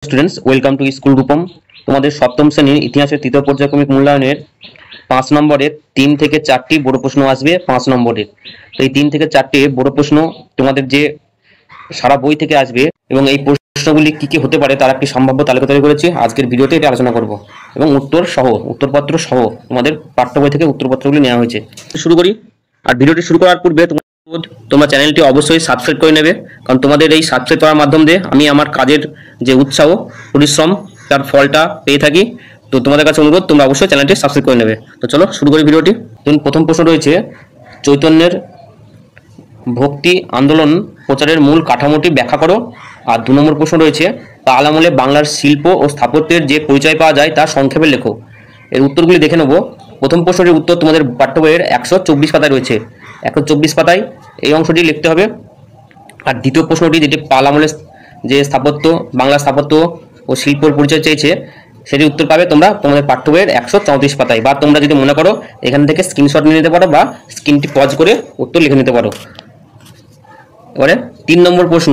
Students, welcome to school Rupam. তোমাদের সপ্তম শ্রেণীর ইতিহাসের তৃতীয় পর্যায়ক্রমিক মূল্যায়নের 5 নম্বরের 3 থেকে 4টি বড় প্রশ্ন আসবে 5 নম্বরের। তো এই 3 থেকে 4টে বড় প্রশ্ন তোমাদের যে সারা বই থেকে আসবে এবং এই প্রশ্নগুলি কি কি হতে পারে তার একটি সম্ভাব্য তালিকা তৈরি করেছি। আজকের ভিডিওতে এটা আলোচনা করব এবং উত্তরপত্র সহ তোমাদের পাঠ্য বই থেকে উত্তরপত্রগুলি নেওয়া হয়েছে। শুরু করি। আর ভিডিওটি শুরু করার পূর্বে তোমরা চ্যানেলটি অবশ্যই সাবস্ক্রাইব করে নেবে, কারণ তোমাদের এই সাবস্ক্রাইব করার মাধ্যম দিয়ে আমি আমার কাজের যে উৎসাহ পরিশ্রম তার ফলটা পেয়ে থাকি। তো তোমাদের কাছে অনুরোধ, তোমরা অবশ্যই চ্যানেলটি সাবস্ক্রাইব করে নেবে। তো চলো শুরু করি ভিডিওটি। প্রথম প্রশ্ন রয়েছে, চৈতন্যের ভক্তি আন্দোলন প্রচারের মূল কাঠামোটি ব্যাখ্যা করো। আর 2 নম্বর প্রশ্ন রয়েছে, পাল আমলে বাংলার শিল্প ও স্থাপত্যের যে পরিচয় পাওয়া যায় তা সংক্ষেপে লেখো। এর উত্তরগুলি দেখে নেব। প্রথম প্রশ্নের উত্তর তোমাদের পাঠ্য বইয়ের 124 পাতায় রয়েছে। 124 পাতায় এই অংশটি লিখতে হবে। আর দ্বিতীয় প্রশ্নটি, যেটি পাল আমলের যে স্থাপত্য, বাংলা স্থাপত্য ও শিল্পর পরিচয় চেয়েছে, সেটির উত্তর পাবে তোমরা তোমাদের পাঠ্য বইয়ের 134 পাতায়। বা তোমরা যদি মনে করো এখান থেকে স্ক্রিনশট নিয়ে নিতে পারো বা স্ক্রিনটি পজ করে উত্তর লিখে নিতে পারো। এবারে 3 নম্বর প্রশ্ন,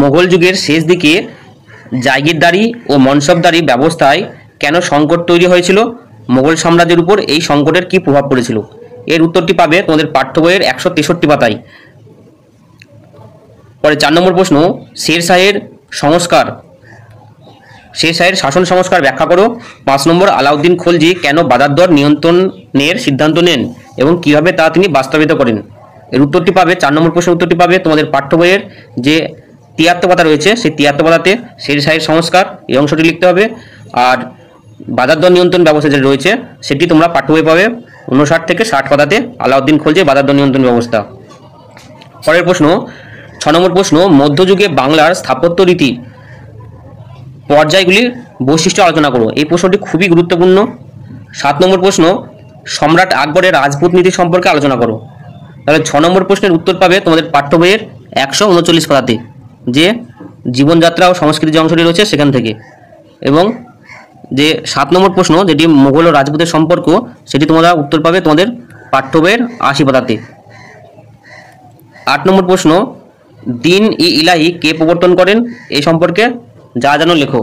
মোগল যুগের শেষ দিকে জাগিরদারি ও মনসবদারি ব্যবস্থায় কেন সংকট তৈরি হয়েছিল? মোগল সাম্রাজ্যের উপর এই সংকটের কি প্রভাব পড়েছিল? এর উত্তরটি পাবে তোমাদের পাঠ্য বইয়ের 163 পাতায়। পরে 4 নম্বর প্রশ্ন, শেরশাহের শাসন সংস্কার ব্যাখ্যা করো। 5 নম্বর, আলাউদ্দিন খলজি কেন বাজার দর নিয়ন্ত্রণের সিদ্ধান্ত নেন এবং কিভাবে তা তিনি বাস্তবায়িত করেন? এর উত্তরটি পাবে 4 নম্বর প্রশ্নের উত্তরটি পাবে তোমাদের পাঠ্য বইয়ের যে 73 পাতা রয়েছে, সেই 73 পাতাতে শেরশাহের সংস্কার এই অংশটি লিখতে হবে। আর বাজার দর নিয়ন্ত্রণ ব্যবস্থা যেটা রয়েছে সেটি তোমরা পাঠ্য বই পাবে 59 থেকে 60 পাতাতে, আলাউদ্দিন খলজি বাজার দর নিয়ন্ত্রণ ব্যবস্থা। পরের প্রশ্ন 6 নম্বর প্রশ্ন, মধ্যযুগে বাংলার স্থাপত্য রীতির পর্যায়গুলির বৈশিষ্ট্য আলোচনা করো। এই প্রশ্নটি খুবই গুরুত্বপূর্ণ। 7 নম্বর প্রশ্ন, সম্রাট আকবরের রাজপুত নীতি সম্পর্কে আলোচনা করো। তাহলে 6 নম্বর প্রশ্নের উত্তর পাবে তোমাদের পাঠ্য বইয়ের 139 পাতাতে, যে জীবনযাত্রা ও সংস্কৃতি যে অংশটি রয়েছে সেখান থেকে। এবং যে 7 নম্বর প্রশ্ন, যেটি মোগল ও রাজপুতের সম্পর্ক, সেটি তোমরা উত্তর পাবে তোমাদের পাঠ্য বইয়ের 80 পাতাতে। 8 নম্বর প্রশ্ন, দিন ই ইলাহি কে প্রবর্তন করেন এই সম্পর্কে যা জানো লেখো।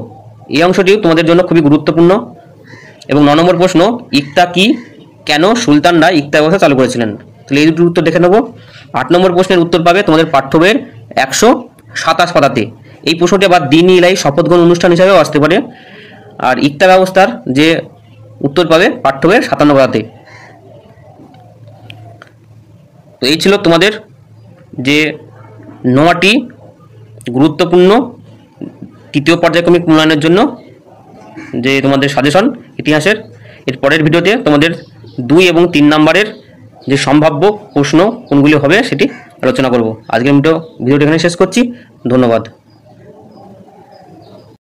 এই অংশটিও তোমাদের জন্য খুবই গুরুত্বপূর্ণ। এবং 9 নম্বর প্রশ্ন, ইকতা কি, কেন সুলতানরা ইকতা ব্যবস্থা চালু করেছিলেন? তাহলে এই দুটোর উত্তর দেখে নেব। 8 নম্বর প্রশ্নের উত্তর পাবে তোমাদের পাঠ্য বইয়ের 127 পাতাতে। এই প্রশ্নটি আবার দিন ই ইলাহি শপথ গ্রহণ অনুষ্ঠান হিসাবেও আসতে পারে। আর ইকতা ব্যবস্থার যে উত্তর পাবে পাঠ্য বইয়ের 57 পাতাতে। তো এই ছিল তোমাদের যে 9টি গুরুত্বপূর্ণ তৃতীয় পর্যায়ক্রমিক মূল্যায়নের জন্য যে তোমাদের সাজেশন ইতিহাসের। এর পরের ভিডিওতে তোমাদের 2 এবং 3 নম্বরের যে সম্ভাব্য প্রশ্ন কোনগুলি হবে সেটি আলোচনা করব। আজকের ভিডিওটি এখানে শেষ করছি। ধন্যবাদ।